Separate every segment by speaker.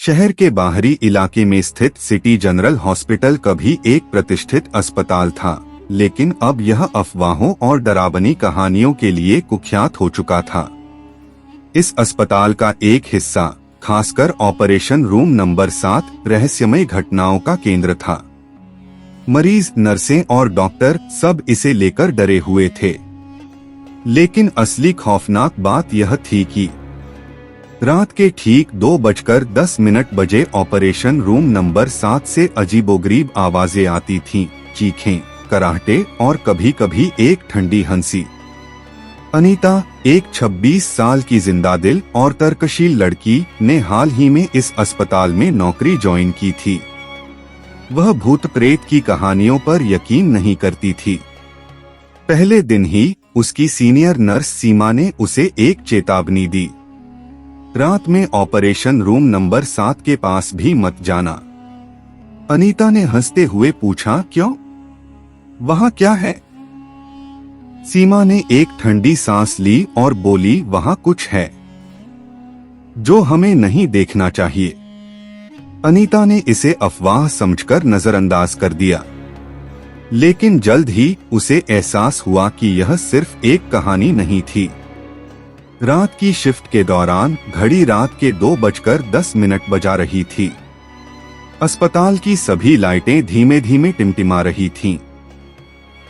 Speaker 1: शहर के बाहरी इलाके में स्थित सिटी जनरल हॉस्पिटल कभी एक प्रतिष्ठित अस्पताल था, लेकिन अब यह अफवाहों और डरावनी कहानियों के लिए कुख्यात हो चुका था। इस अस्पताल का एक हिस्सा, खासकर ऑपरेशन रूम नंबर 7, रहस्यमय घटनाओं का केंद्र था। मरीज, नर्सें और डॉक्टर सब इसे लेकर डरे हुए थे। लेकिन असली खौफनाक बात यह थी कि रात के ठीक 2:10 बजे ऑपरेशन रूम नंबर 7 से अजीबोगरीब आवाजें आती थीं, चीखें, कराहटे और कभी-कभी एक ठंडी हंसी। अनीता, एक 26 साल की जिंदादिल और तर्कशील लड़की, ने हाल ही में इस अस्पताल में नौकरी ज्वाइन की थी। वह भूत प्रेत की कहानियों पर यकीन नहीं करती थी। पहले दिन ही उसकी सीनियर नर्स सीमा ने उसे एक चेतावनी दी, रात में ऑपरेशन रूम नंबर 7 के पास भी मत जाना। अनीता ने हंसते हुए पूछा, क्यों? वहां क्या है? सीमा ने एक ठंडी सांस ली और बोली, वहां कुछ है जो हमें नहीं देखना चाहिए। अनीता ने इसे अफवाह समझकर नजरअंदाज कर दिया, लेकिन जल्द ही उसे एहसास हुआ कि यह सिर्फ एक कहानी नहीं थी। रात की शिफ्ट के दौरान घड़ी रात के 2:10 बजा रही थी। अस्पताल की सभी लाइटें धीमे धीमे टिमटिमा रही थीं।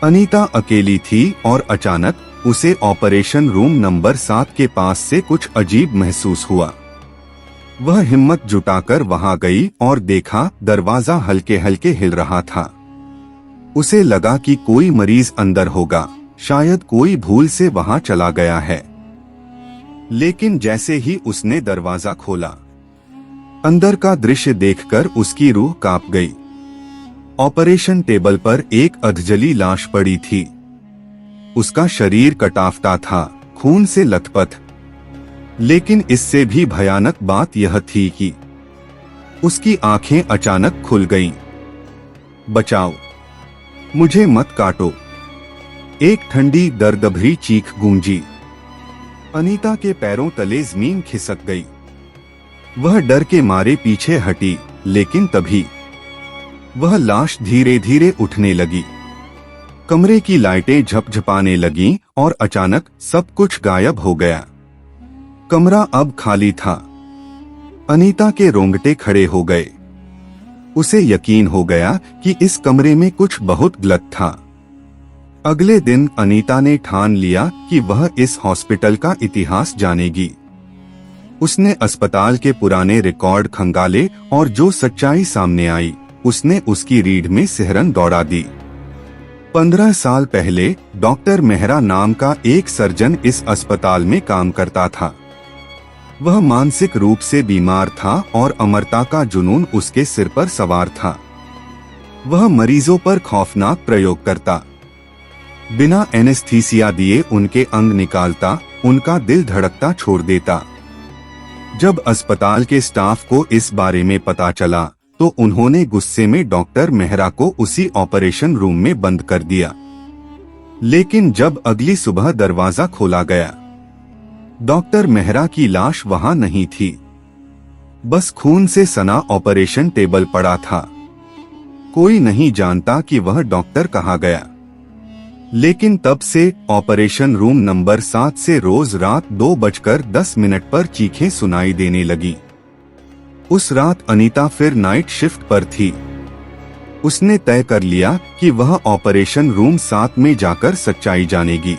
Speaker 1: अनीता अकेली थी और अचानक उसे ऑपरेशन रूम नंबर 7 के पास से कुछ अजीब महसूस हुआ। वह हिम्मत जुटाकर वहां गई और देखा, दरवाजा हल्के हल्के हिल रहा था। उसे लगा कि कोई मरीज अंदर होगा, शायद कोई भूल से वहां चला गया है। लेकिन जैसे ही उसने दरवाजा खोला, अंदर का दृश्य देखकर उसकी रूह कांप गई। ऑपरेशन टेबल पर एक अधजली लाश पड़ी थी। उसका शरीर कटाफटा था, खून से लथपथ। लेकिन इससे भी भयानक बात यह थी कि उसकी आंखें अचानक खुल गईं। बचाओ, मुझे मत काटो, एक ठंडी दर्दभरी चीख गूंजी। अनीता के पैरों तले जमीन खिसक गई। वह डर के मारे पीछे हटी, लेकिन तभी वह लाश धीरे धीरे उठने लगी। कमरे की लाइटें झपझपाने लगीं और अचानक सब कुछ गायब हो गया। कमरा अब खाली था। अनीता के रोंगटे खड़े हो गए। उसे यकीन हो गया कि इस कमरे में कुछ बहुत गलत था। अगले दिन अनीता ने ठान लिया कि वह इस हॉस्पिटल का इतिहास जानेगी। उसने अस्पताल के पुराने रिकॉर्ड खंगाले और जो सच्चाई सामने आई, उसने उसकी रीढ़ में सिहरन दौड़ा दी। 15 साल पहले डॉक्टर मेहरा नाम का एक सर्जन इस अस्पताल में काम करता था। वह मानसिक रूप से बीमार था और अमरता का जुनून उसके सिर पर सवार था। वह मरीजों पर खौफनाक प्रयोग करता, बिना एनेस्थीसिया दिए उनके अंग निकालता, उनका दिल धड़कता छोड़ देता। जब अस्पताल के स्टाफ को इस बारे में पता चला, तो उन्होंने गुस्से में डॉक्टर मेहरा को उसी ऑपरेशन रूम में बंद कर दिया। लेकिन जब अगली सुबह दरवाजा खोला गया, डॉक्टर मेहरा की लाश वहां नहीं थी। बस खून से सना ऑपरेशन टेबल पड़ा था। कोई नहीं जानता कि वह डॉक्टर कहाँ गया। लेकिन तब से ऑपरेशन रूम नंबर 7 से रोज रात 2:10 पर चीखें सुनाई देने लगी। उस रात अनीता फिर नाइट शिफ्ट पर थी। उसने तय कर लिया कि वह ऑपरेशन रूम 7 में जाकर सच्चाई जानेगी।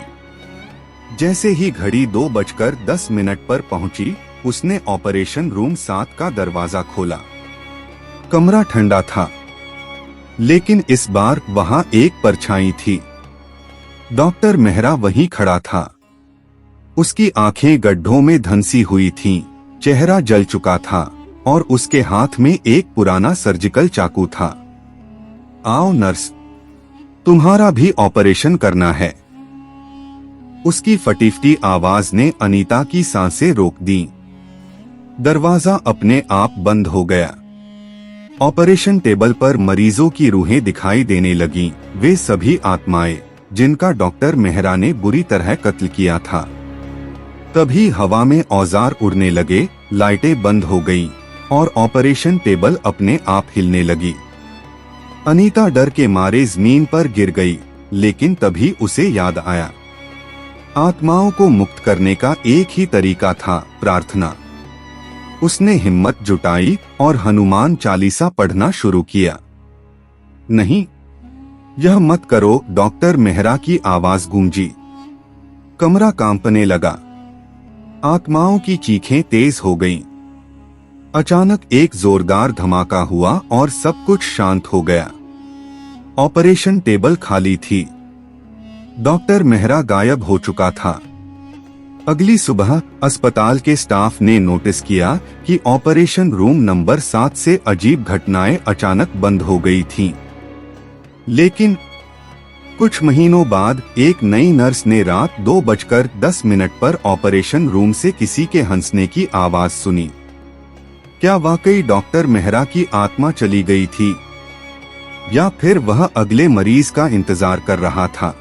Speaker 1: जैसे ही घड़ी 2:10 पर पहुंची, उसने ऑपरेशन रूम 7 का दरवाजा खोला। कमरा ठंडा था, लेकिन इस बार वहां एक परछाई थी। डॉक्टर मेहरा वहीं खड़ा था। उसकी आंखें गड्ढों में धंसी हुई थीं, चेहरा जल चुका था और उसके हाथ में एक पुराना सर्जिकल चाकू था। आओ नर्स, तुम्हारा भी ऑपरेशन करना है। उसकी फटीफटी आवाज ने अनीता की सांसें रोक दी। दरवाजा अपने आप बंद हो गया। ऑपरेशन टेबल पर मरीजों की रूहें दिखाई देने लगीं, वे सभी आत्माएं जिनका डॉक्टर मेहरा ने बुरी तरह कत्ल किया था। तभी हवा में औजार उड़ने लगे, लाइटें बंद हो गईं और ऑपरेशन टेबल अपने आप हिलने लगी। अनीता डर के मारे जमीन पर गिर गई, लेकिन तभी उसे याद आया, आत्माओं को मुक्त करने का एक ही तरीका था, प्रार्थना। उसने हिम्मत जुटाई और हनुमान चालीसा पढ़ना शुरू किया। नहीं, यह मत करो, डॉक्टर मेहरा की आवाज गूंजी। कमरा कांपने लगा। आत्माओं की चीखें तेज हो गईं। अचानक एक जोरदार धमाका हुआ और सब कुछ शांत हो गया। ऑपरेशन टेबल खाली थी। डॉक्टर मेहरा गायब हो चुका था। अगली सुबह अस्पताल के स्टाफ ने नोटिस किया कि ऑपरेशन रूम नंबर 7 से अजीब घटनाएं अचानक बंद हो गई थीं। लेकिन कुछ महीनों बाद एक नई नर्स ने रात 2:10 पर ऑपरेशन रूम से किसी के हंसने की आवाज सुनी। क्या वाकई डॉक्टर मेहरा की आत्मा चली गई थी, या फिर वह अगले मरीज का इंतजार कर रहा था?